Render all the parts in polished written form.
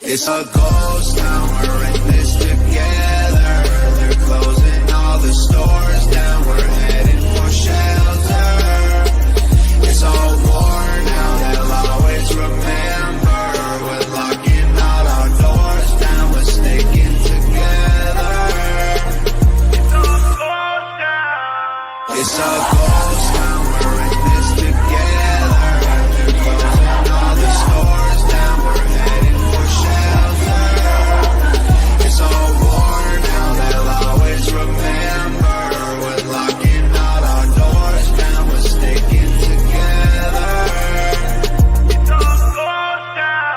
It's a ghost town, we're in this together. They're closing all the stores down, we're heading for shelter. It's all war now, they'll always remember. We're locking all our doors down, we're sticking together. It's a ghost town, we're in this together. They're closing all the stores down, we're heading for shelter. It's all war now, they'll always remember. We're locking all our doors down, we're sticking together. It's all ghost town.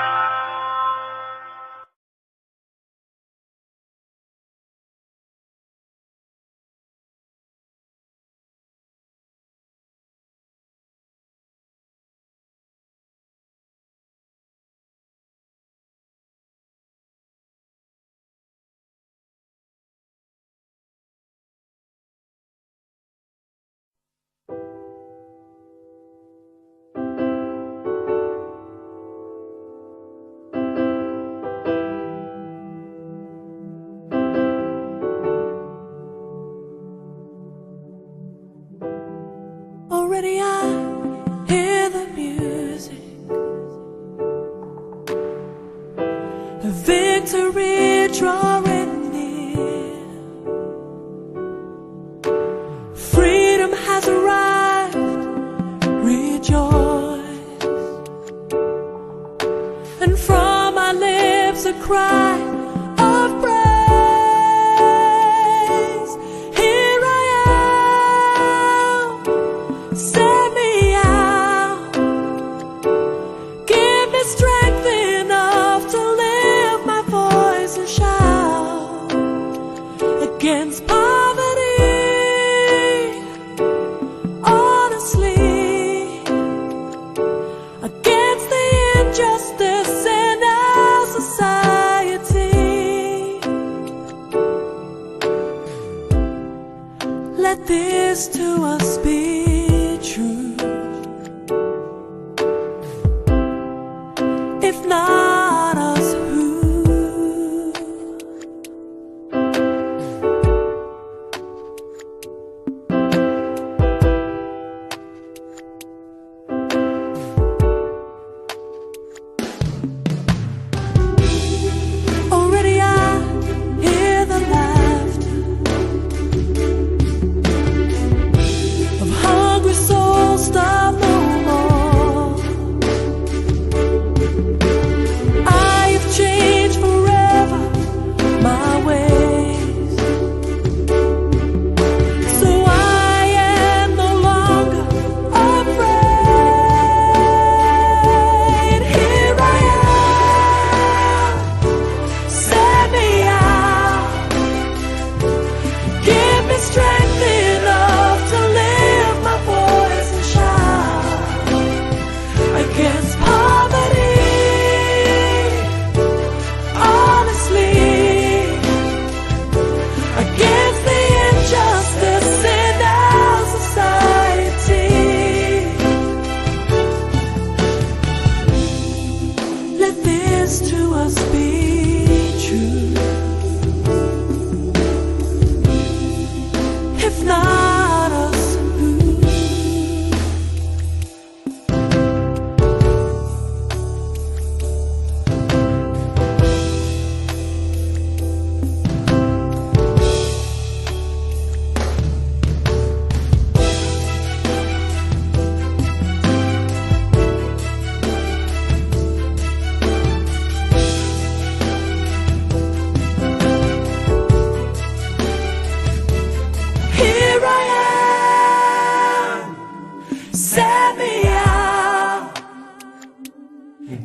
Already I hear the music, the victory drawing near. Freedom has arrived, rejoice. And from my lips a cry of praise. Here I am, send me out. Give me strength enough to lift my voice and shout against poverty, honestly, against the injustice in our society. Let this to us be true. If not us, who? Already I hear the laughter of hungry souls starved no more. I have changed forever my ways, so I am no longer afraid. Here I am, send me out. Give me strength enough to lift my voice and shout against poverty, honestly, against the injustice in our society. Let this to us be true. If not us, who? Here I am, send me out.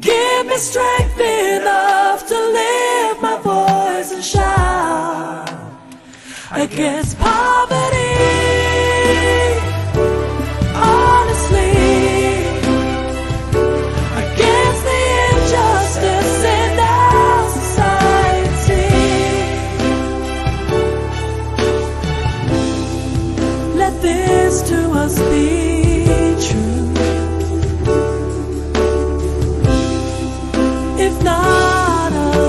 Give me strength enough to lift my voice and shout against poverty, honestly, against the injustice in our society. Let this to us be true. If not us,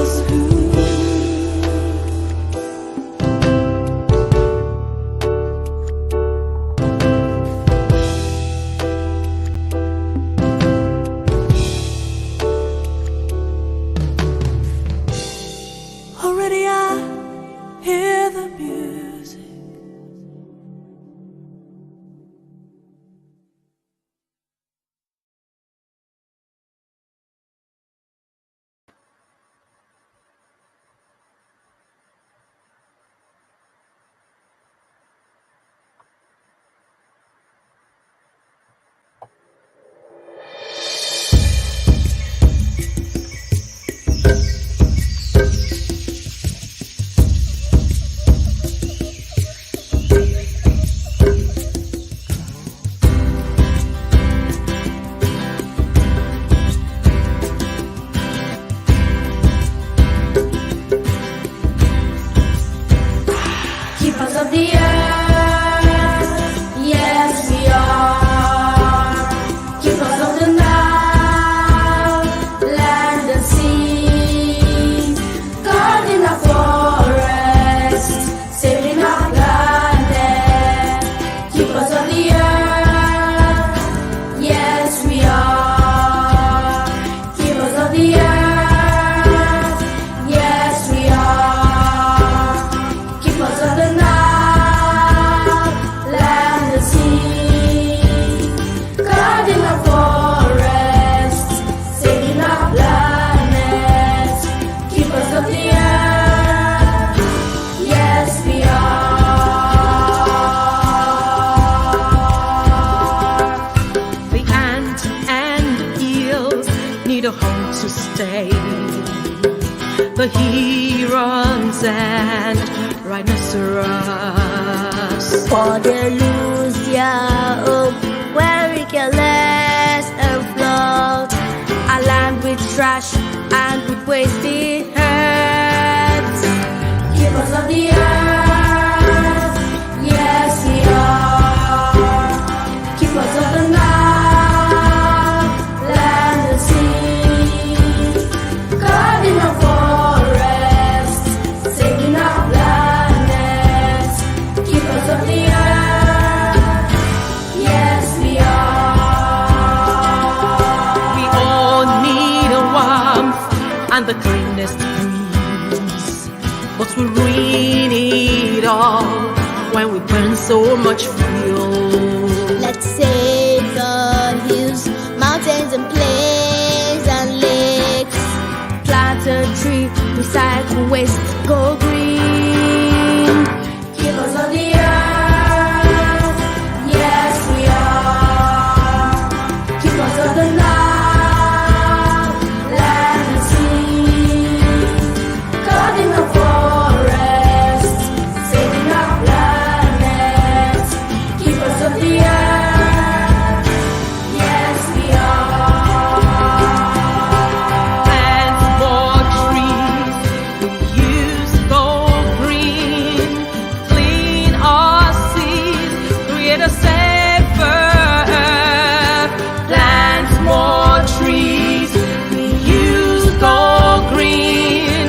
keepers of the earth, yes we are. Keepers of the Nile, land and sea, guarding our forests, saving our planet. Keepers of the earth, yes we are. Keepers of the earth, yes we are. Keepers of the Nile, land and sea, guarding our forests, saving our planet. Keepers of the earth, yes we are. The ant and eels need a home to stay. The herons and rhinoceros. For they lose their hope when we careless and float. A land with trash and with wasted heads. Keepers of the earth, yes we are. Keepers of the Nile, land and sea, guarding our forests, saving our planet. Keepers of the earth, yes we are. We all need a warmth and the cleanest breeze, but we ruin it all when we burn so much fuel. Let's save the hills, mountains and plains and lakes. Plant a tree, recycle waste, go green. Keepers of the earth, yes we are. Keepers of the Nile, land and sea, guarding our forests, saving our planet. Keepers of the earth, yes we are. Plant more trees, use go green, clean our seas, create a safer earth. Plant more trees, use go green,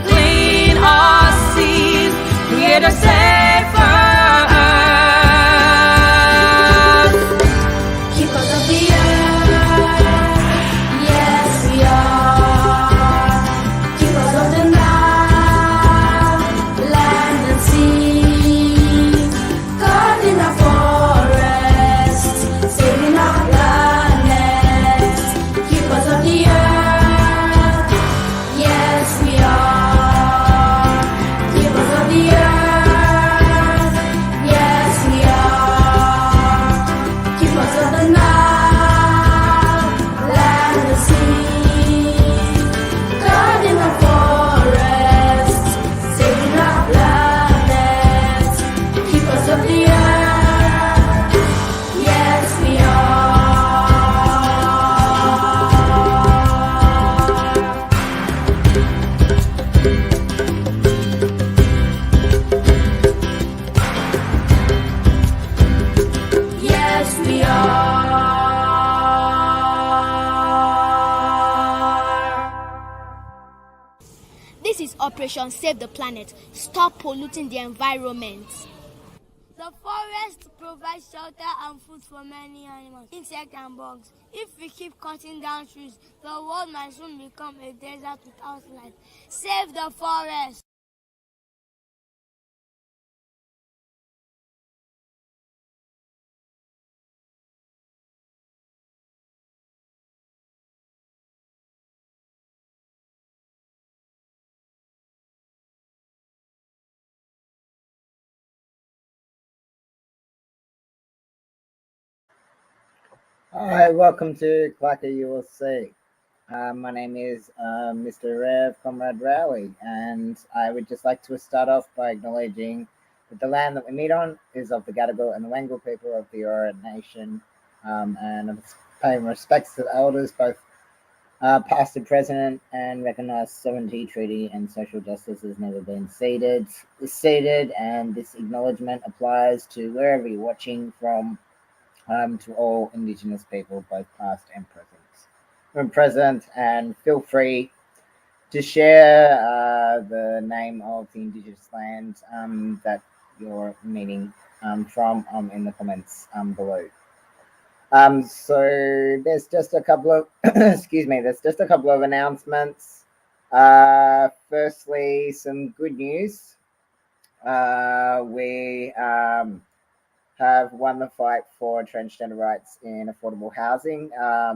clean our seas, create a safer earth. Keepers of the earth, yes we are. Keepers of the Nile, land and sea, guarding our forests, saving our planet. Keepers of the earth, yes we are. Keepers of the earth, yes we are. Keepers of the Nile, land and sea, guarding our forests, saving our planet. Keepers of the earth, yes we are. Yes we are. This is Operation Save the Planet. Stop polluting the environment. The forest provides shelter and food for many animals, insects and bugs. If we keep cutting down trees, the world might soon become a desert without life. Save the forest. Hi, welcome to CLACCA ULC. My name is Mr. Rev Comrade Rowley, and I would just like to start off by acknowledging that the land that we meet on is of the Gadigal and the Wangal people of the Eora Nation, and paying respects to the elders, both past the president and recognized sovereignty, treaty, and social justice has never been ceded, and this acknowledgement applies to wherever you're watching from, to all Indigenous people, both past and present. And feel free to share the name of the Indigenous land that you're meeting from in the comments below. So there's just a couple of excuse me. There's just a couple of announcements. Firstly, some good news. We have won the fight for transgender rights in affordable housing. Uh,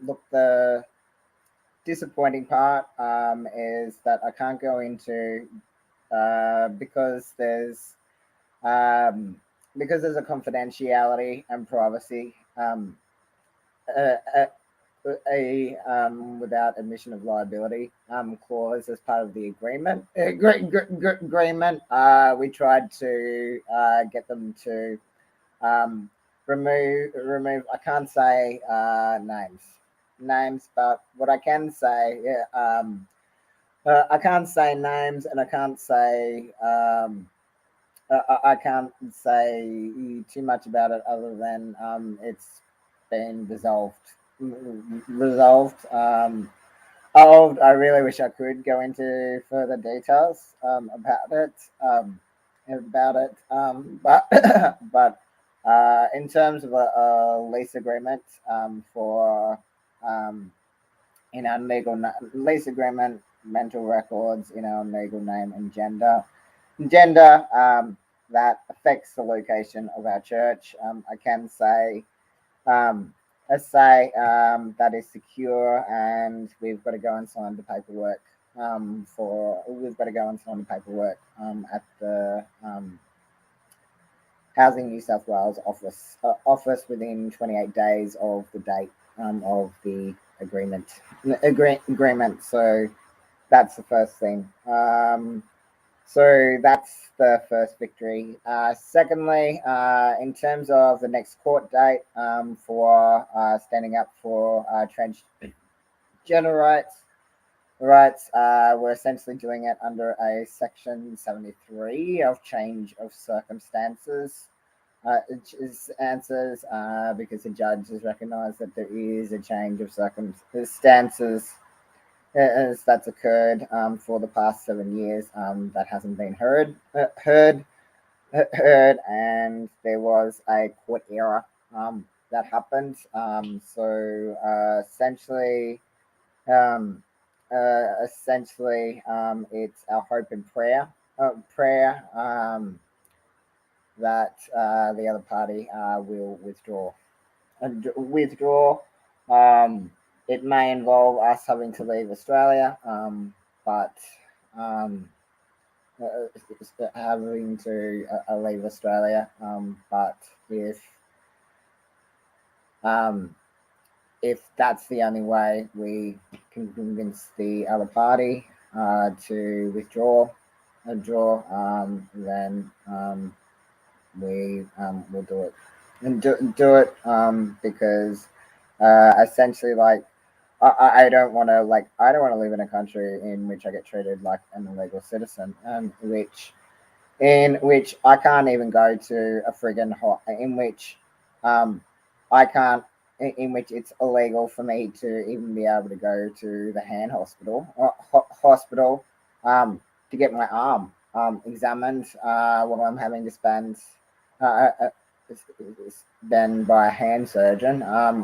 look, the disappointing part is that I can't go into because there's a confidentiality and privacy uh, uh, without admission of liability clause as part of the agreement. Agreement. We tried to get them to remove. I can't say names, but what I can say, I can't say names, and I can't say I can't say too much about it other than it's been resolved. I really wish I could go into further details about it. But in terms of a lease agreement for in our lease agreement, mental records in our legal name and gender that affects the location of our church. I can say that is secure, and we've got to go and sign the paperwork at the Housing New South Wales office within 28 days of the date of the agreement. So that's the first thing. So that's the first victory. Secondly, in terms of the next court date for standing up for transgender rights, we're essentially doing it under a Section 73 of change of circumstances. Answers because the judge has recognised that there is a change of circumstances as that's occurred for the past 7 years. That hasn't been heard, and there was a court error that happened. So essentially, it's our hope and prayer that the other party will withdraw. It may involve us having to leave Australia, but having to leave Australia. But if that's the only way we can convince the other party to withdraw, then we will do it, and do it because essentially, like, I don't want to live in a country in which I get treated like an illegal citizen, in which I can't even go to a friggin' in which I can't in which it's illegal for me to even be able to go to the hand hospital to get my arm examined while I'm having to spend by a hand surgeon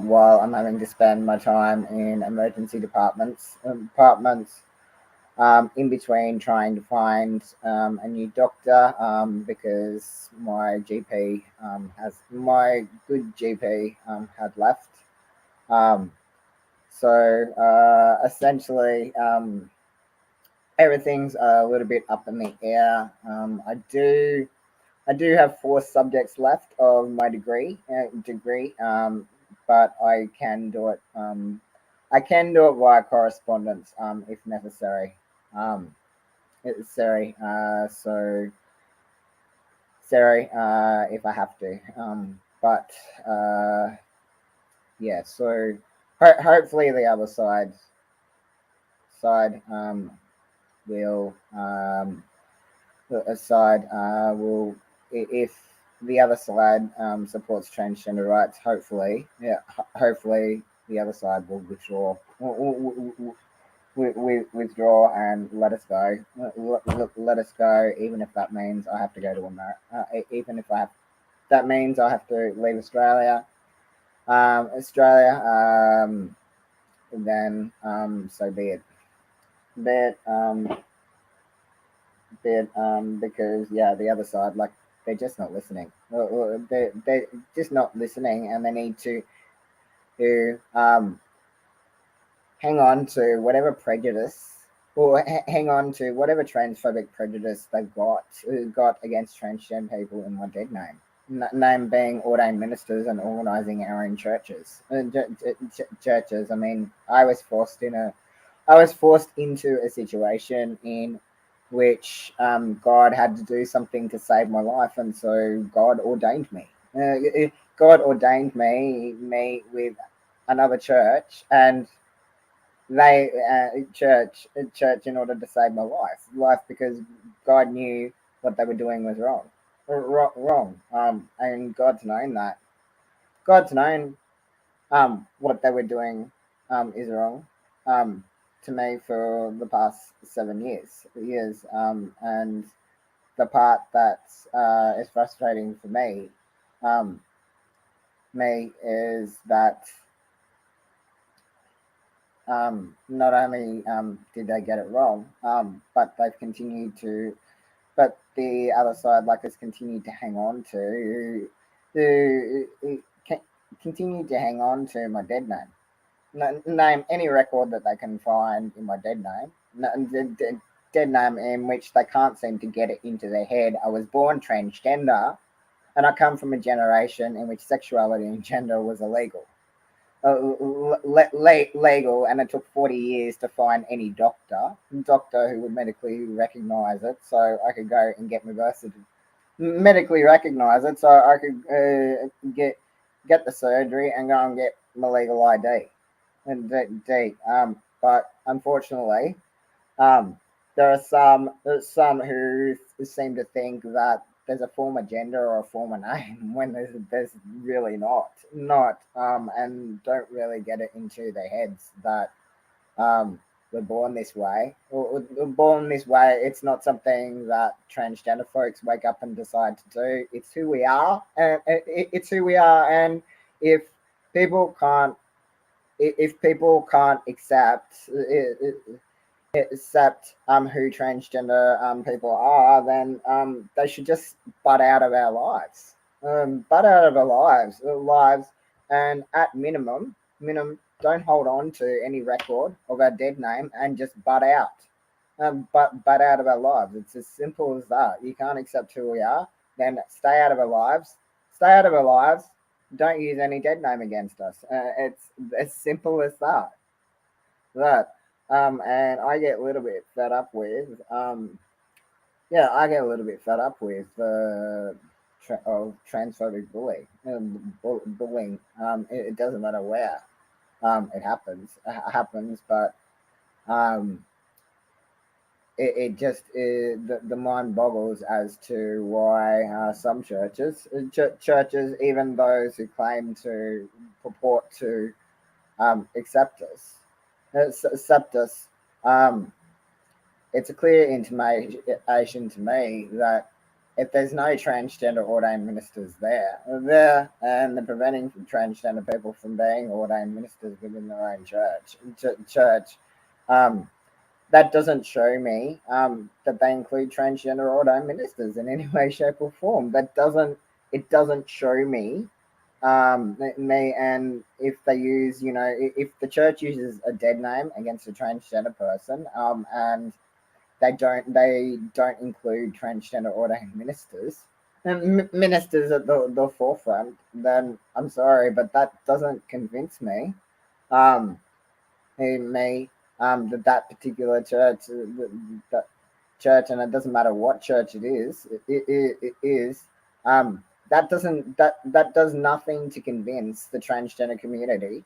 while I'm having to spend my time in emergency departments in between trying to find a new doctor because my good GP had left. So essentially, everything's a little bit up in the air. I do have 4 subjects left of my degree, but I can do it. I can do it via correspondence if necessary. Sorry, if I have to. But yeah, so hopefully the other side will side will if the other side supports transgender rights, hopefully, yeah, hopefully the other side will withdraw and let us go. Let us go, even if that means I have to go to America. Even if that means I have to leave Australia. Australia. Then so be it. But because yeah, the other side, like, they're just not listening. They're just not listening, and they need to hang on to whatever prejudice, or hang on to whatever transphobic prejudice they've got against transgender people in my dead name. Name being ordained ministers and organising our own churches. Churches. I mean, I was forced into a situation in which God had to do something to save my life, and so God ordained me. God ordained me with another church, and they church in order to save my life because God knew what they were doing was wrong. And God's known that. God's known what they were doing is wrong to me for the past 7 years. And the part that is frustrating for um, me is that not only did they get it wrong, but they've continued to, but the other side, like, has continued to hang on to continue to hang on to my dead name. Name any record that they can find in my dead name. Dead name in which they can't seem to get it into their head. I was born transgender, and I come from a generation in which sexuality and gender was illegal. Legal, and it took 40 years to find any doctor who would medically recognize it, so I could go and get my birth certificate. Medically recognize it, so I could get the surgery and go and get my legal ID. And but unfortunately, there are some who seem to think that there's a former gender or a former name when there's really not and don't really get it into their heads that we're born this way. We're born this way. It's not something that transgender folks wake up and decide to do. It's who we are, and it's who we are. And if people can't accept who transgender people are, then they should just butt out of our lives. Lives, and at minimum, don't hold on to any record of our dead name and just butt out. Butt out of our lives. It's as simple as that. You can't accept who we are, then stay out of our lives. Stay out of our lives. Don't use any dead name against us. It's as simple as that. And I get a little bit fed up with transphobic bullying. It doesn't matter where it happens, but it just the mind boggles as to why some churches, even those who claim to purport to accept us, it's a clear intimation to me that if there's no transgender ordained ministers there, and they're preventing transgender people from being ordained ministers within their own church, that doesn't show me that they include transgender ordained ministers in any way, shape, or form. It doesn't show me and if they use, if the church uses a dead name against a transgender person, and they don't include transgender ordained ministers, and ministers at the forefront, then I'm sorry, but that doesn't convince me. That particular church, that church, and it doesn't matter what church it is, That does nothing to convince the transgender community.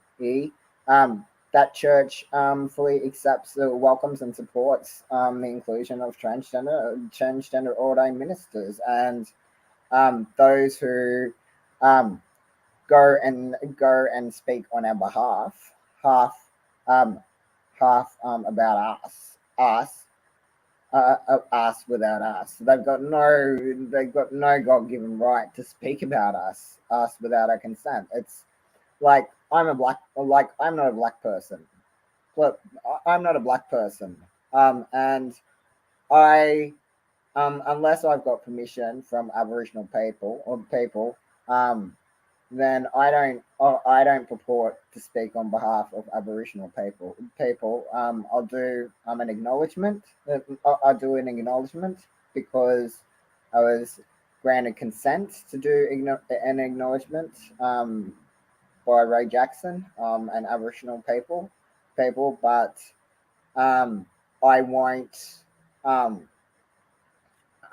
That church fully accepts, welcomes, and supports the inclusion of transgender ordained ministers and those who um, go and speak on our behalf, half um, about us without us. They've got no God given right to speak about us without our consent. It's like I'm not a black person, but I'm not a black person, and I unless I've got permission from Aboriginal people, um, then I don't purport to speak on behalf of Aboriginal people. I'll do an acknowledgement. I'll do an acknowledgement because I was granted consent to do an acknowledgement by Ray Jackson and Aboriginal people, but I won't. Um,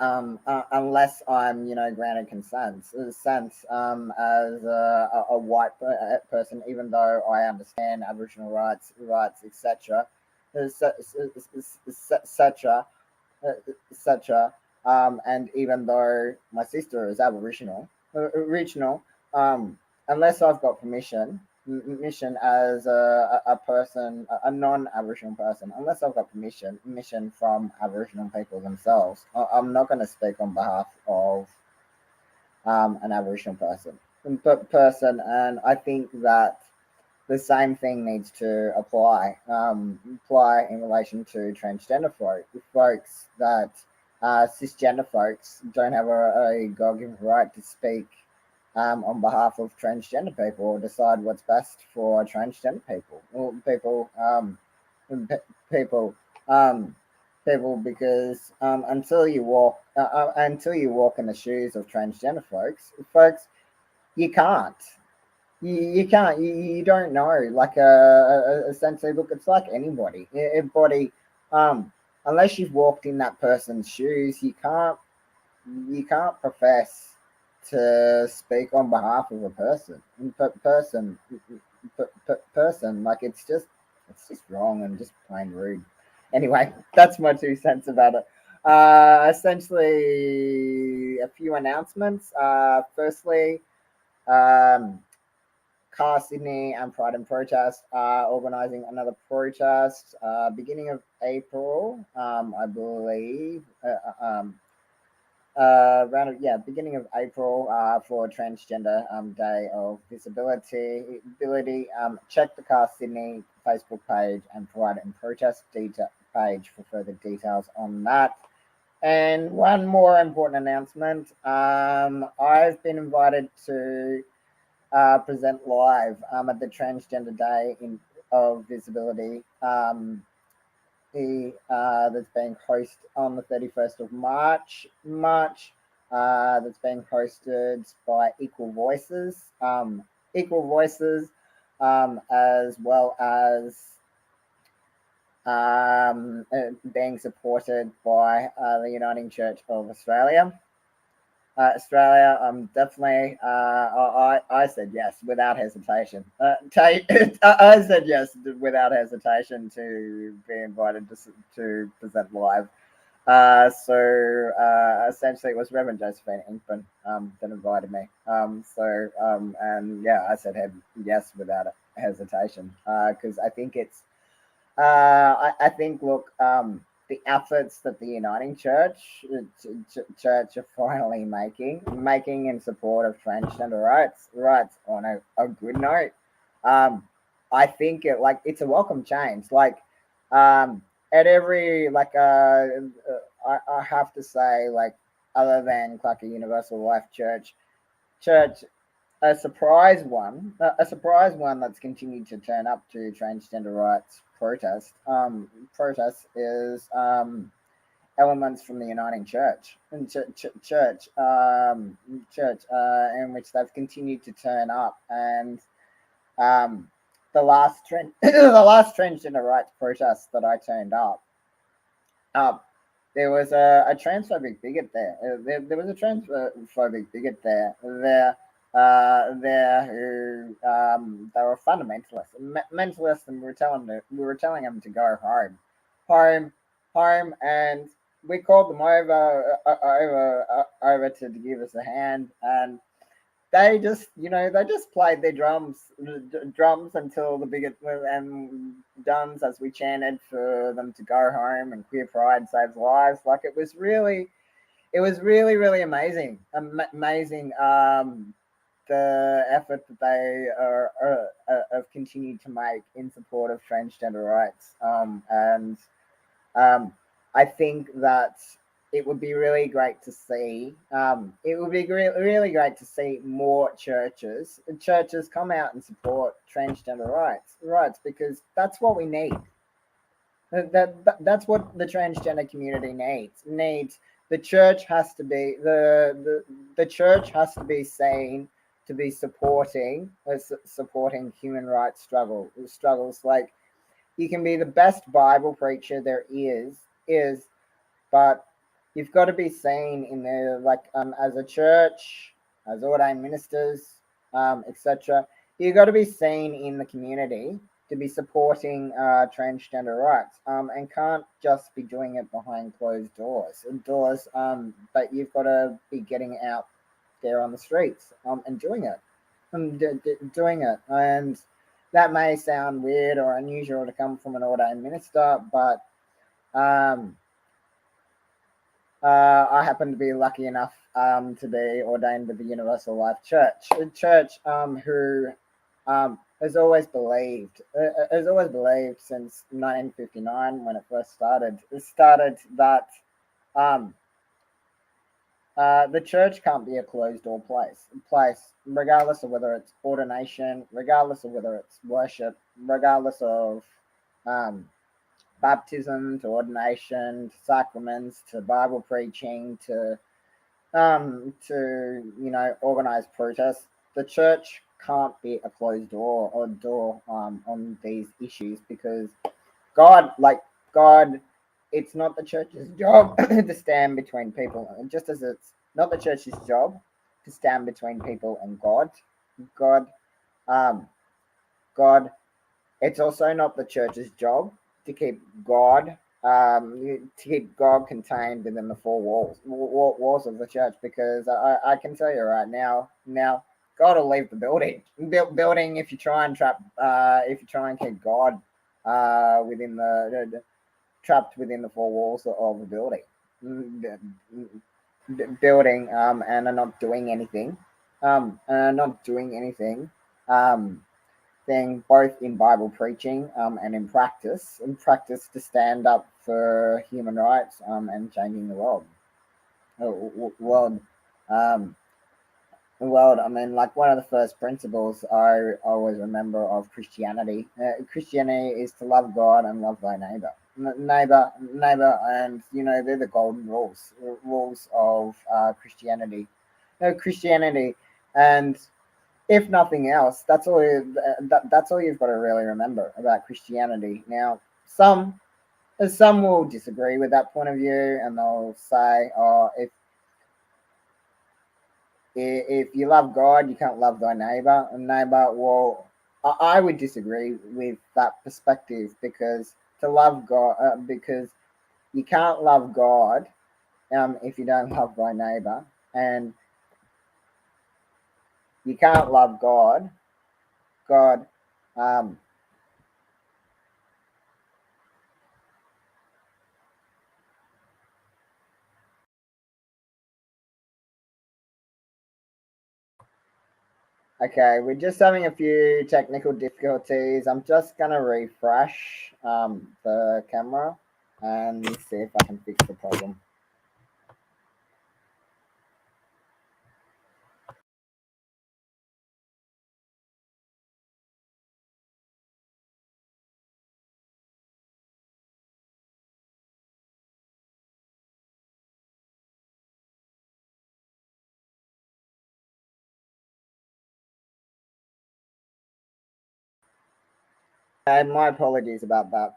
unless I'm, granted consent, as a white person, even though I understand Aboriginal rights, etc., etc., etc. And even though my sister is original, unless I've got permission as a person, a non-Aboriginal person, unless I've got permission from Aboriginal people themselves, I'm not going to speak on behalf of an Aboriginal person. And I think that the same thing needs to apply in relation to transgender folks, that cisgender folks don't have a God-given right to speak on behalf of transgender people or decide what's best for transgender people. Or people, because until you walk in the shoes of transgender folks, you can't. You can't. You don't know. Like essentially, look, it's like anybody. Unless you've walked in that person's shoes, you can't profess to speak on behalf of a person. Like it's just wrong and just plain rude. Anyway, that's my 2 cents about it. Essentially, a few announcements. Firstly, CAR Sydney and Pride and Protest are organising another protest beginning of April, I believe. Beginning of April for Transgender Day of Visibility. Check the CAR Sydney Facebook page and Pride and Protest page for further details on that. And one more important announcement. I've been invited to present live at the Transgender Day of Visibility. That's being hosted on the 31st of March. That's being hosted by Equal Voices, as well as being supported by the Uniting Church of Australia. Definitely. I said yes without hesitation. I said yes without hesitation to be invited to present live. Essentially, it was Reverend Josephine Inkman that invited me. And yeah, I said yes without hesitation because I think it's. I think, look, the efforts that the Uniting Church are finally making in support of transgender rights on a good note. I think it's a welcome change. Like at every I have to say, like, other than CLACCA Universal Life Church, a surprise one that's continued to turn up to transgender rights protest is elements from the Uniting Church and church in which they've continued to turn up. And the last transgender rights protest that I turned up, there was a transphobic bigot there. There was a transphobic bigot there who they were fundamentalists, mentalists, and we were telling them to go home, home, and we called them over to give us a hand, and they just played their drums until the bigot and drums as we chanted for them to go home and queer pride saves lives. Like it was really amazing, amazing. The effort that they have continued to make in support of transgender rights, and I think that it would be really great to see. It would be really great to see more churches come out and support transgender rights, because that's what we need. That's what the transgender community needs. The church has to be the church has to be seen to be supporting human rights struggles. Like, you can be the best Bible preacher there is, but you've got to be seen in the as a church, as ordained ministers, etc. You've got to be seen in the community to be supporting transgender rights, and can't just be doing it behind closed doors. But you've got to be getting out there on the streets, and doing it, and that may sound weird or unusual to come from an ordained minister, but I happen to be lucky enough to be ordained with the Universal Life Church, a church who has always believed since 1959, when it first started. It started that the church can't be a closed door place, regardless of whether it's ordination, regardless of whether it's worship, regardless of baptism to ordination to sacraments to Bible preaching to organized protests. The church can't be a closed door on these issues, because God, it's not the church's job to stand between people, and just as it's not the church's job to stand between people and God, God, it's also not the church's job to keep God contained within the four walls of the church, because I can tell you right now, God will leave the building if you try and keep God within the trapped within the four walls of the building, and are not doing anything, thing both in Bible preaching, and in practice to stand up for human rights, and changing the world. World. Well, I mean, like, one of the first principles I always remember of Christianity. Christianity is to love God and love thy neighbor. Neighbor, and they're the golden rules of Christianity. Christianity, and if nothing else, that's all you've got to really remember about Christianity. Now, some will disagree with that point of view, and they'll say, "Oh, if you love God, you can't love thy neighbor." Well, I would disagree with that perspective, because to love God, because you can't love God if you don't love thy neighbor, and you can't love God. Um, Okay, we're just having a few technical difficulties. I'm just gonna refresh the camera and see if I can fix the problem. And my apologies about that.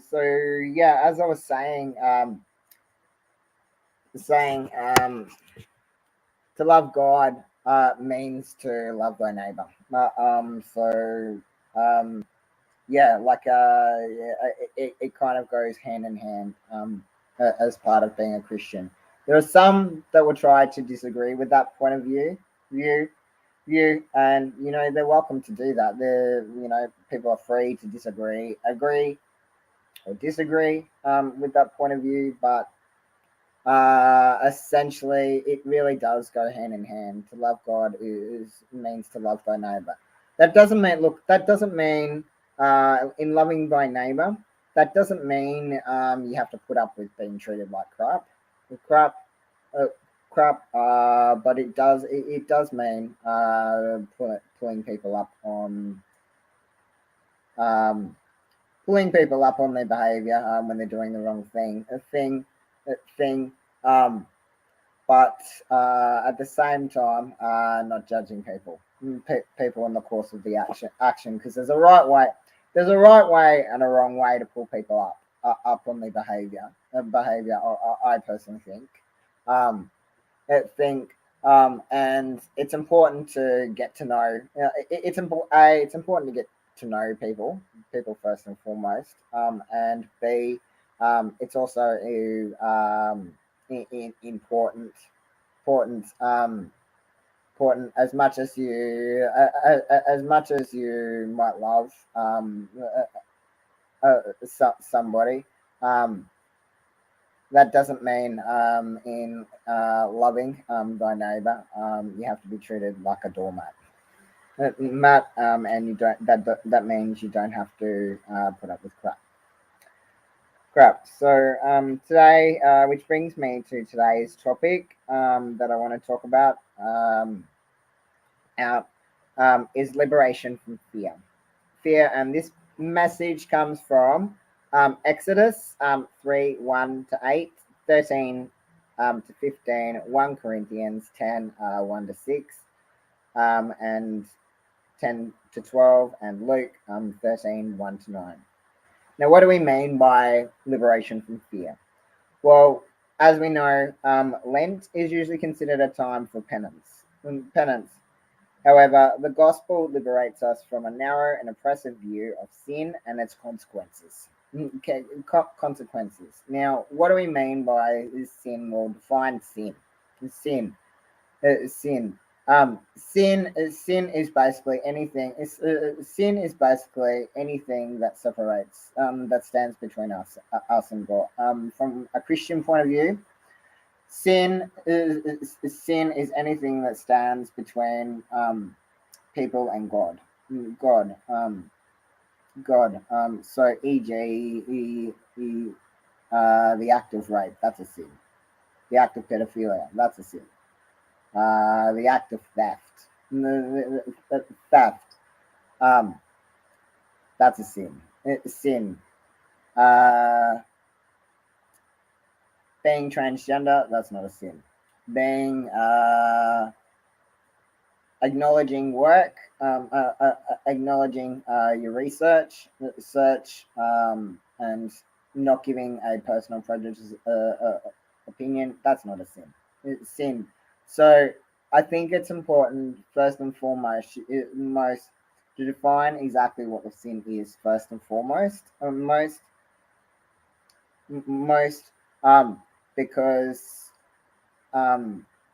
So yeah, as I was saying, saying to love God means to love thy neighbor. So yeah, like it kind of goes hand in hand as part of being a Christian. There are some that will try to disagree with that point of view, and they're welcome to do that. People are free to agree or disagree with that point of view, but essentially it really does go hand in hand. To love God means to love thy neighbor. That doesn't mean in loving thy neighbor, that doesn't mean you have to put up with being treated like crap uh, but it does mean pulling people up on um, their behavior when they're doing the wrong thing. Um, but at the same time, not judging people in the course of the action, because there's a right way and a wrong way to pull people up on their behavior. I personally think. Um, I think, and it's important to get to know. It's important to get to know people first and foremost, and B, it's also important, important, important as much as you might love somebody. Um, that doesn't mean in loving thy neighbor, you have to be treated like a doormat. And you don't. That means you don't have to put up with crap. So today, which brings me to today's topic that I want to talk about, out is liberation from fear, and this message comes from Exodus 3 1 to 8, 13 to 15, 1 Corinthians 10 1 to 6, and 10 to 12, and Luke 13 1 to 9. Now, what do we mean by liberation from fear? Well, as we know, Lent is usually considered a time for penance. However, the gospel liberates us from a narrow and oppressive view of sin and its consequences. Okay, consequences. Now, what do we mean by sin? We'll define sin. Sin. Sin. Sin is basically anything. Sin is basically anything that separates, that stands between us and God. From a Christian point of view, sin is anything that stands between people and God. God. God. So, e.g., the act of rape, that's a sin. The act of pedophilia, that's a sin. The act of theft, theft, that's a sin. Sin. Uh, being transgender, that's not a sin. Being acknowledging work, acknowledging your research, and not giving a personal prejudice opinion, that's not a sin. It's sin. So I think it's important, first and foremost, to define exactly what the sin is. First and foremost, most, because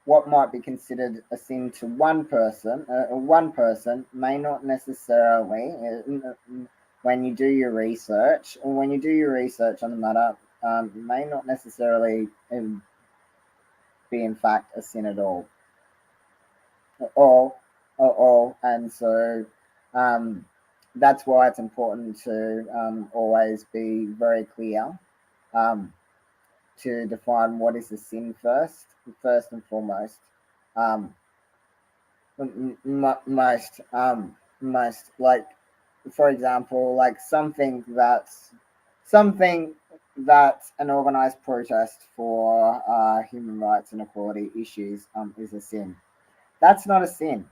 what might be considered a sin to one person may not necessarily, when you do your research on the matter, may not necessarily be in fact a sin at all. And so that's why it's important to always be very clear to define what is a sin first and foremost. Most, like, for example, like something that an organized protest for human rights and equality issues is a sin. That's not a sin.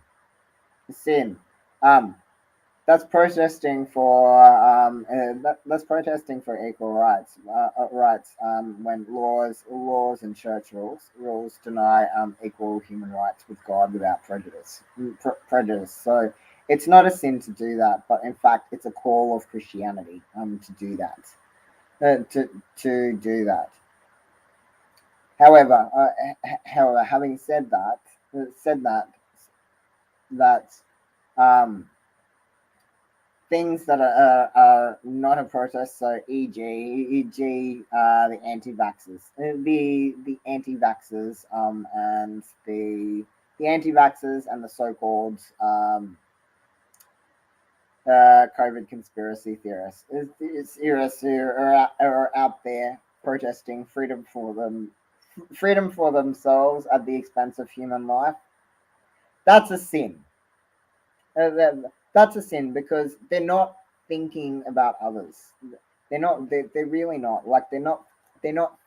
A sin. that's protesting for that's protesting for equal rights when laws and church rules deny equal human rights with God without prejudice. So it's not a sin to do that, but in fact it's a call of Christianity to do that. To do that. However, having said that, said that that um, things that are not a protest, so e.g., the anti-vaxxers, the anti-vaxxers, and the anti-vaxxers and the so-called COVID conspiracy theorists, theorists who are out there protesting freedom for themselves at the expense of human life. That's a sin. That's a sin because they're not thinking about others. They're really not. Like they're not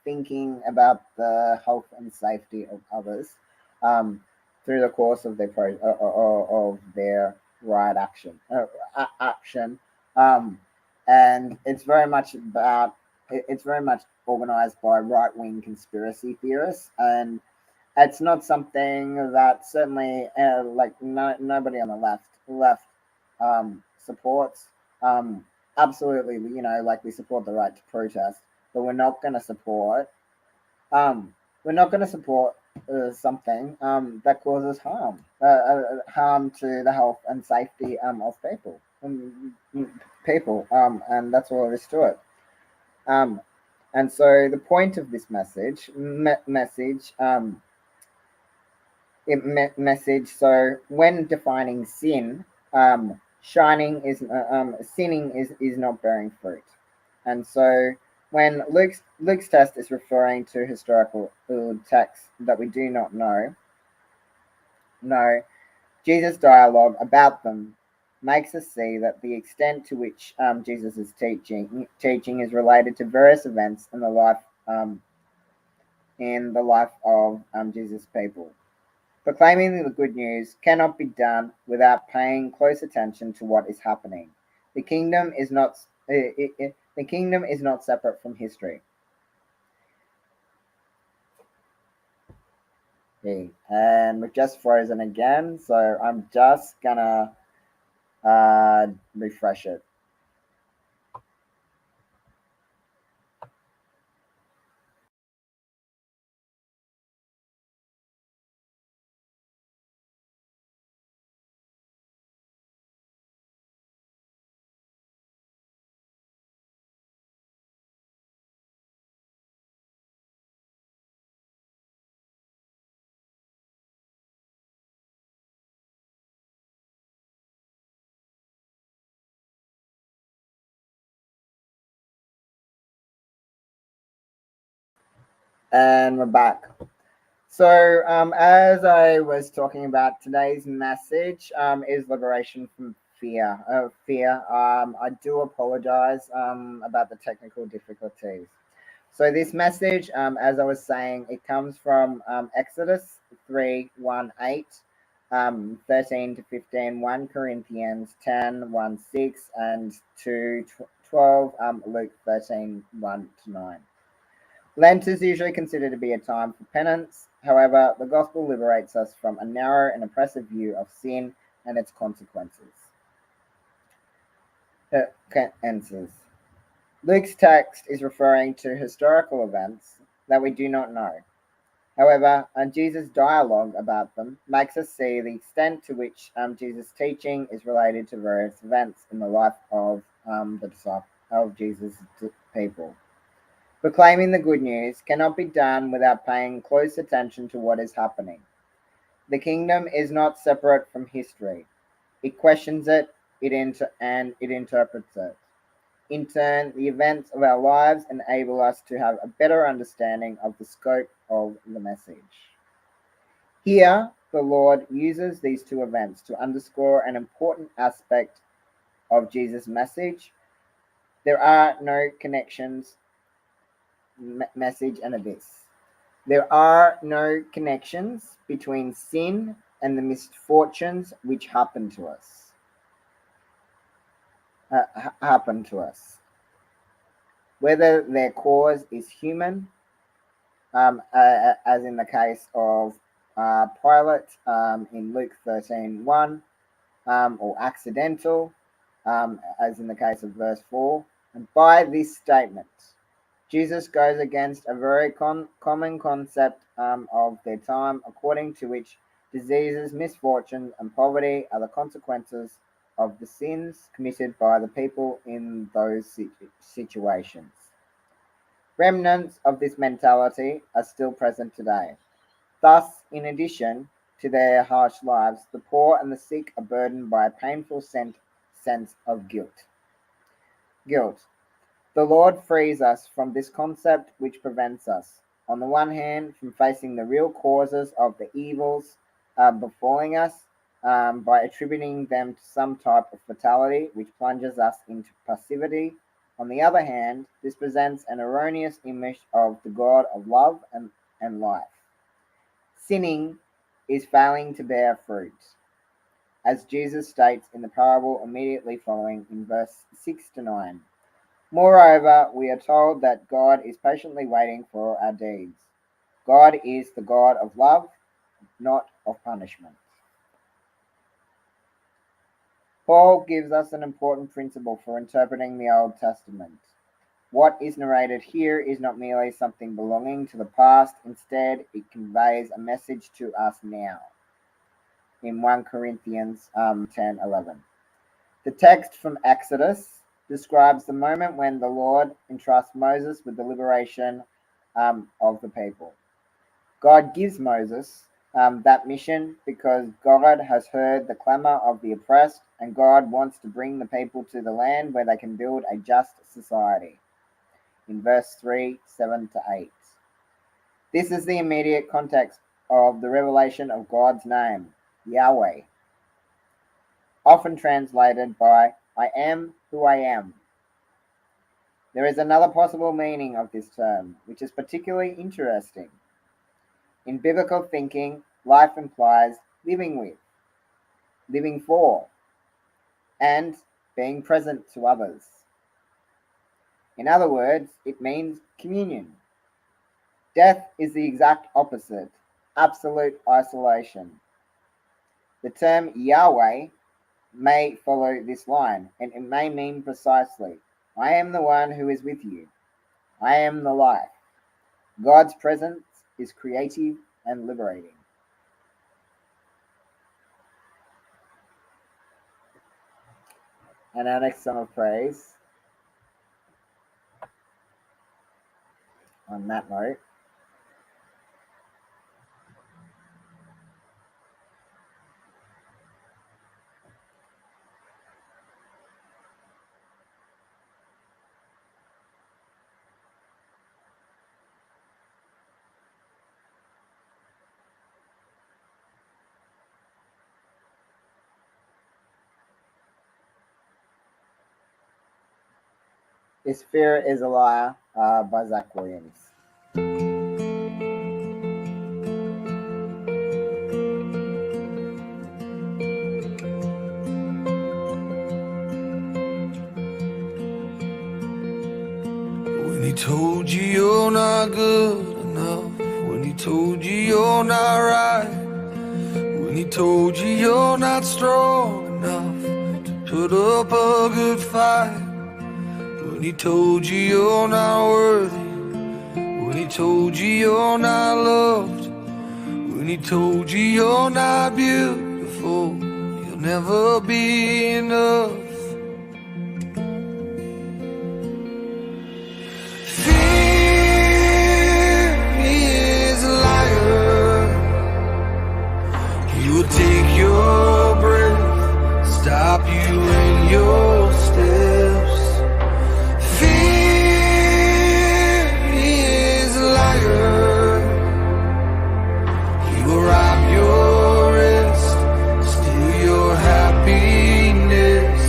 thinking about the health and safety of others through the course of of their riot action. Um, and it's very much organized by right wing conspiracy theorists, and it's not something that certainly nobody on the left supports. Absolutely, like we support the right to protest, but we're not going to support something that causes harm to the health and safety of and that's all there is to it. And so the point of this message. So when defining sin, sinning is not bearing fruit, and so when Luke's test is referring to historical texts that we do not know, Jesus' dialogue about them makes us see that the extent to which Jesus' teaching is related to various events in the life of Jesus' people. Proclaiming the good news cannot be done without paying close attention to what is happening. The kingdom is not the kingdom is not separate from history. Okay, and we're just frozen again, so I'm just gonna refresh it. And we're back. So, as I was talking about, today's message is liberation from fear. I do apologize about the technical difficulties. So, this message, as I was saying, it comes from Exodus 3:1-8, 13-15, 1 Corinthians 10:1-6, and 2:12, Luke 13:1-9. Lent is usually considered to be a time for penance. However, the gospel liberates us from a narrow and oppressive view of sin and its consequences. Luke's text is referring to historical events that we do not know. However, Jesus' dialogue about them makes us see the extent to which Jesus' teaching is related to various events in the life of Jesus' people. Proclaiming the good news cannot be done without paying close attention to what is happening. The kingdom is not separate from history. It questions it, and it interprets it. In turn, the events of our lives enable us to have a better understanding of the scope of the message. Here, the Lord uses these two events to underscore an important aspect of Jesus' message. There are no connections message and abyss. There are no connections between sin and the misfortunes which happen to us. happen to us. Whether their cause is human, as in the case of Pilate in Luke 13:1, or accidental, as in the case of verse 4. And by this statement, Jesus goes against a very common concept of their time, according to which diseases, misfortune, and poverty are the consequences of the sins committed by the people in those situations. Remnants of this mentality are still present today. Thus, in addition to their harsh lives, the poor and the sick are burdened by a painful sense of guilt. Guilt. The Lord frees us from this concept, which prevents us, on the one hand, from facing the real causes of the evils befalling us by attributing them to some type of fatality which plunges us into passivity. On the other hand, this presents an erroneous image of the God of love and life. Sinning is failing to bear fruit, as Jesus states in the parable immediately following in verse 6-9. Moreover, we are told that God is patiently waiting for our deeds. God is the God of love, not of punishment. Paul gives us an important principle for interpreting the Old Testament. What is narrated here is not merely something belonging to the past. Instead, it conveys a message to us now. In 1 Corinthians 10:11. The text from Exodus describes the moment when the Lord entrusts Moses with the liberation of the people. God gives Moses that mission because God has heard the clamor of the oppressed, and God wants to bring the people to the land where they can build a just society. In verse 3:7-8. This is the immediate context of the revelation of God's name, Yahweh, often translated by I am who I am. There is another possible meaning of this term, which is particularly interesting. In biblical thinking, life implies living with, living for, and being present to others. In other words, it means communion. Death is the exact opposite, absolute isolation. The term Yahweh may follow this line, and it may mean precisely, I am the one who is with you. I am the life. God's presence is creative and liberating. And our next song of praise, on that note, is Fear is a Liar by Zach Williams. When he told you you're not good enough, when he told you you're not right, when he told you you're not strong enough to put up a good fight, when he told you you're not worthy, when he told you you're not loved, when he told you you're not beautiful, you'll never be enough. Fear is a liar. He will take your breath, stop you in your steps. Rob your rest, steal your happiness.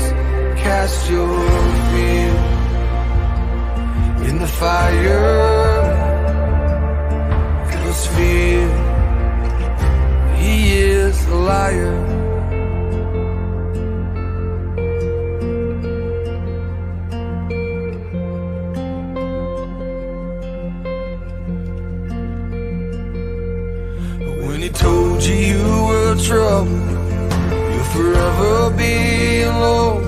told you you were trouble, you'll forever be alone.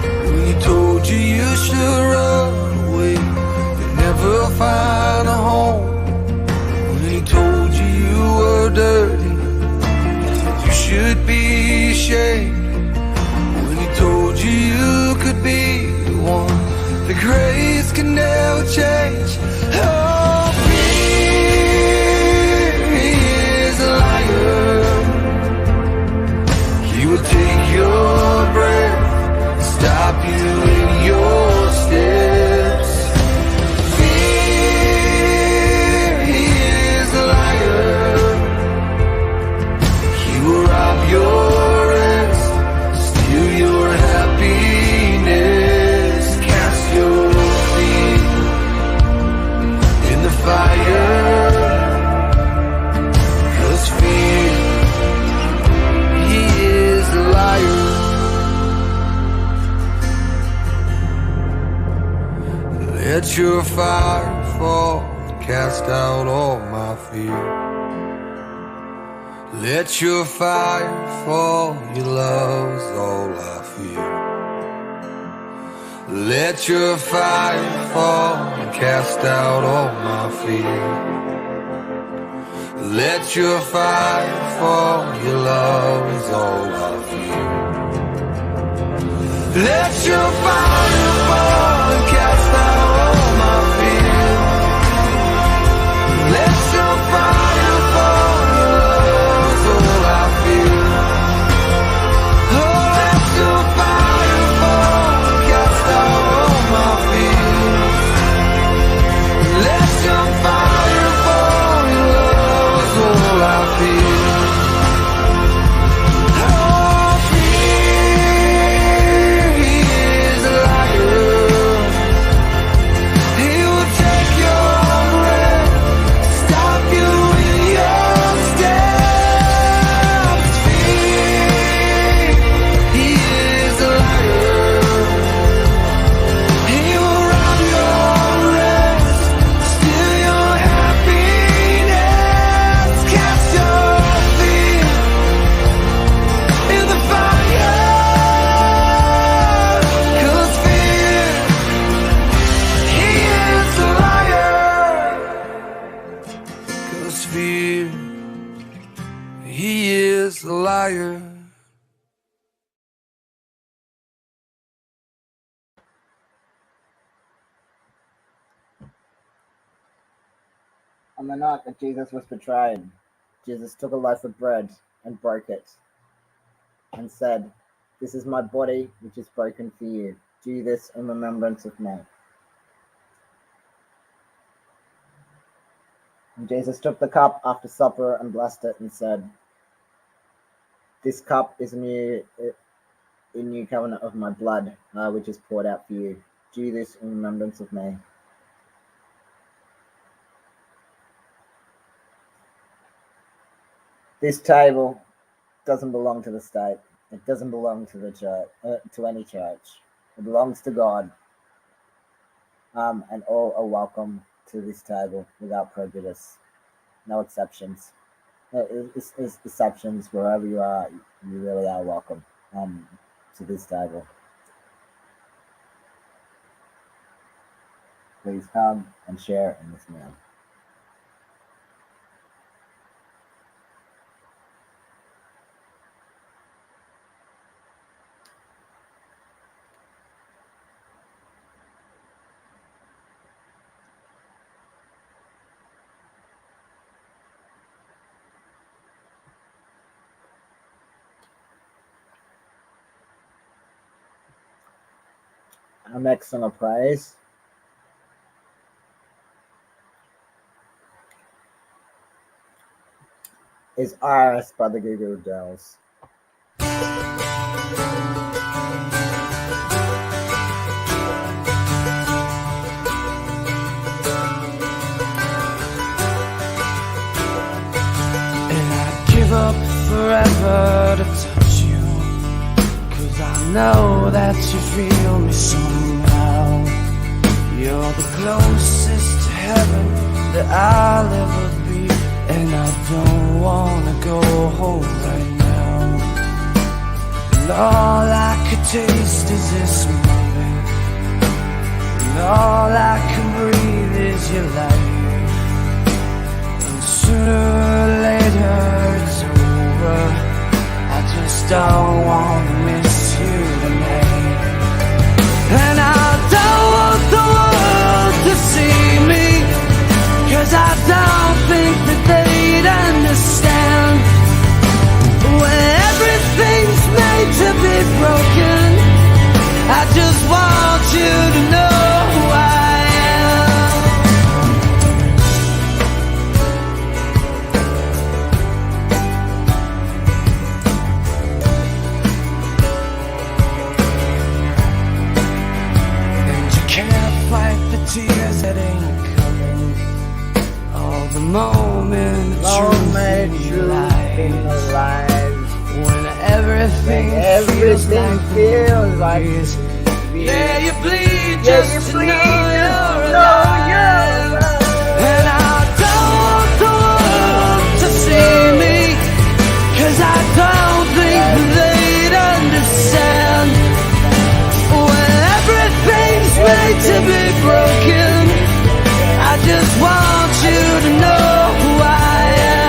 When he told you you should run away, you'd never find a home. When he told you you were dirty, you should be ashamed. When he told you you could be the one, the grace can never change. Oh, fear is a liar. He will take your breath, stop you in your steps. Fear is a liar. He will rob your rest, steal your happiness, cast your feet in the fire. 'Cause fear, he is a liar. Let your fire fall, cast out all my fear. Let your fire fall, your love's all I fear. Let your fire fall and cast out all my fear. Let your fire fall, your love is all I fear. Let your fire fall and cast out all my fear. Let your fire fall, your love is all I feel. Oh, let your fire fall and cast out all my fear. Let your fire fall, your love is all I feel. Oh, fear, he is a liar. He will take your breath, stop you in your steps. Fear, he is a liar. He will rob your rest, steal your happiness, cast your fear in the fire. 'Cause fear, he is a liar. 'Cause fear, he is a liar. On the night that Jesus was betrayed, Jesus took a loaf of bread and broke it and said, "This is my body, which is broken for you. Do this in remembrance of me." And Jesus took the cup after supper and blessed it and said, "This cup is a new covenant of my blood, which is poured out for you. Do this in remembrance of me." This table doesn't belong to the state. It doesn't belong to the church, to any church. It belongs to God. And all are welcome to this table without prejudice. No exceptions. Exceptions wherever you are, you really are welcome to this table. Please come and share in this meal. Our next song of praise is Iris by the Goo Goo Dolls. And I'd give up forever to touch you, 'cause I know that you feel me somehow. You're the closest to heaven that I'll ever be, and I don't wanna go home right now. And all I could taste is this moment. And all I can breathe is your light. And sooner or later it's over. I just don't wanna miss you tonight. And I don't want the world to see me, 'cause I don't think that they'd understand. When everything's made to be broken, I just want you to know who I am. And you can't fight the tears that ain't coming. All the moments Moment truth in the lives. when everything Everything feels like peace. Yeah, you bleed Yeah, just you to bleed know you're just to know alive. you're alive. And I don't want the world to see me, 'cause I don't think they'd understand. When everything's made to be broken, I just want you to know who I am.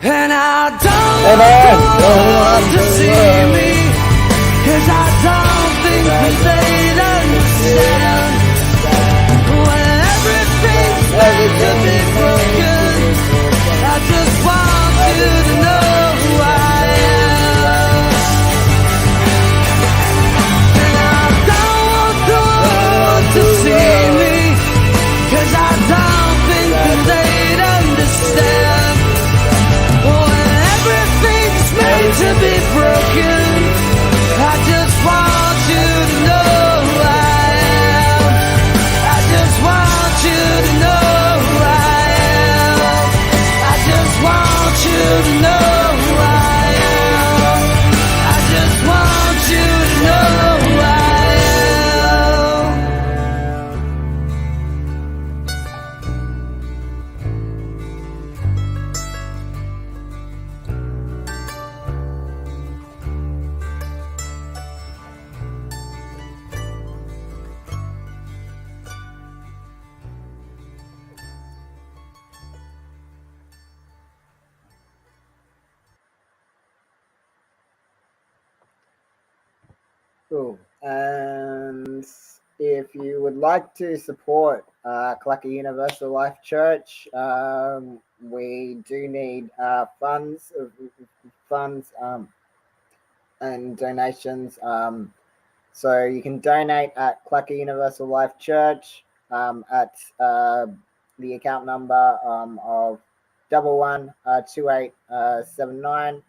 And I don't want the world to see me, 'cause I don't think that they'd understand. When everything's made to be broken, I just want you to know who I am. And I don't want the world to see me, 'cause I don't think that they'd understand. When everything's made to be broken, I just want you to know who I am. I just want you to know who I am. I just want you to know who I am. I just want you to know who I am. Cool. And if you would like to support CLACCA Universal Life Church, we do need funds and donations. So you can donate at CLACCA Universal Life Church at the account number of 112879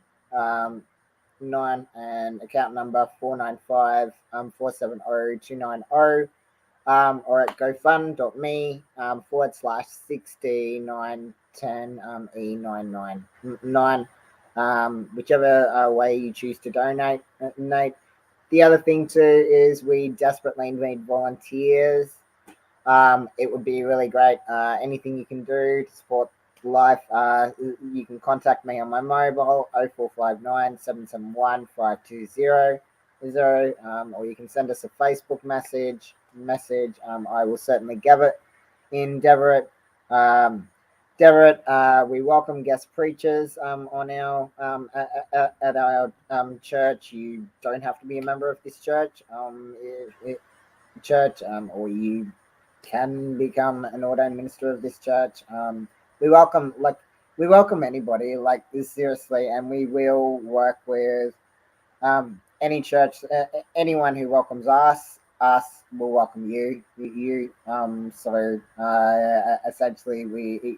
9 and account number 495 470 290. or at gofund.me /6910 E999, whichever way you choose to donate. The other thing too is we desperately need volunteers. It would be really great. Anything you can do to support life, you can contact me on my mobile 0459 771 520, or you can send us a Facebook message. I will certainly endeavor it. We welcome guest preachers on our at our church. You don't have to be a member of this church. Or you can become an ordained minister of this church. We welcome anybody, like, seriously, and we will work with any church, anyone who welcomes us will welcome you. So essentially,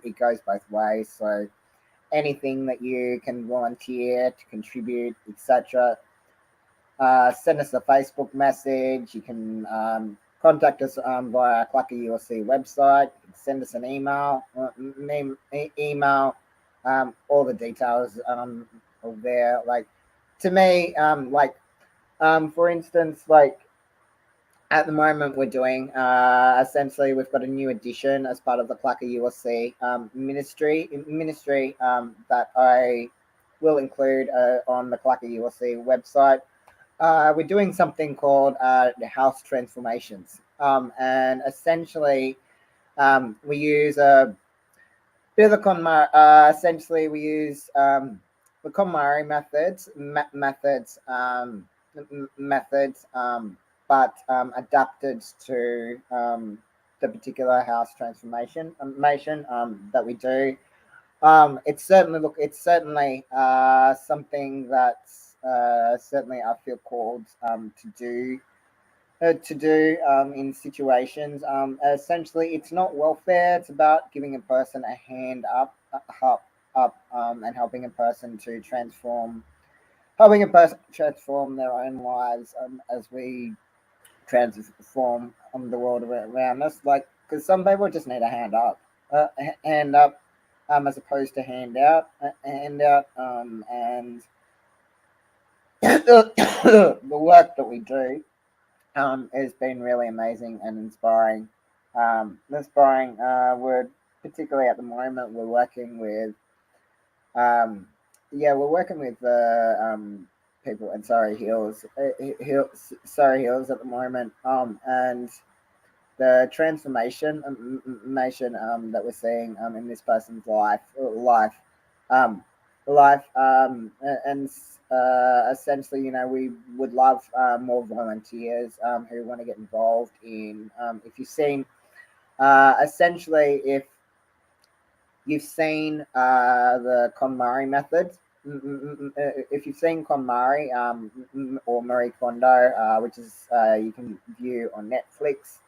it goes both ways. So anything that you can volunteer to contribute, etc. Send us a Facebook message. You can contact us via CLACCA ULC website. You can send us an email. All the details are there. Like, to me, for instance, like, at the moment we're doing essentially we've got a new addition as part of the CLACCA ULC ministry that I will include on the CLACCA ULC website. We're doing something called the house transformations, and essentially we use a bit of the essentially we use the KonMari methods, but adapted to the particular house transformation that we do. It's certainly something that's certainly I feel called to do in situations. Essentially, it's not welfare. It's about giving a person a hand up, and helping a person transform their own lives as we transform the world around us. Like, because some people just need a hand up, as opposed to hand out, and the work that we do has been really amazing and inspiring. We're particularly at the moment we're working with people in Surrey Hills at the moment, and the transformation that we're seeing in this person's life, and essentially, we would love more volunteers who want to get involved in. If you've seen, essentially, if you've seen the KonMari method, if you've seen KonMari or Marie Kondo, which is you can view on Netflix,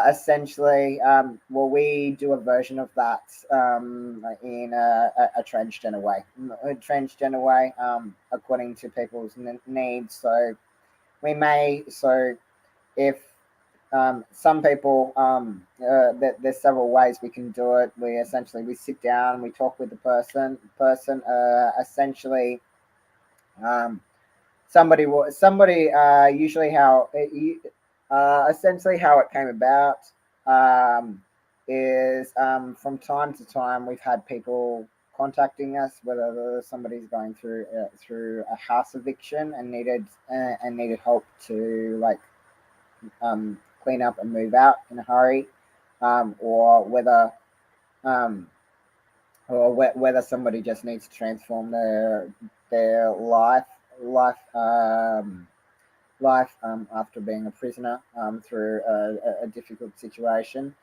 essentially, we do a version of that in a transgender way, according to people's needs. So if some people, there's several ways we can do it. We sit down and we talk with the person. Essentially, somebody usually essentially how it came about is from time to time we've had people contacting us, whether somebody's going through a house eviction and needed help to clean up and move out in a hurry, or whether somebody just needs to transform their life after being a prisoner through a difficult situation.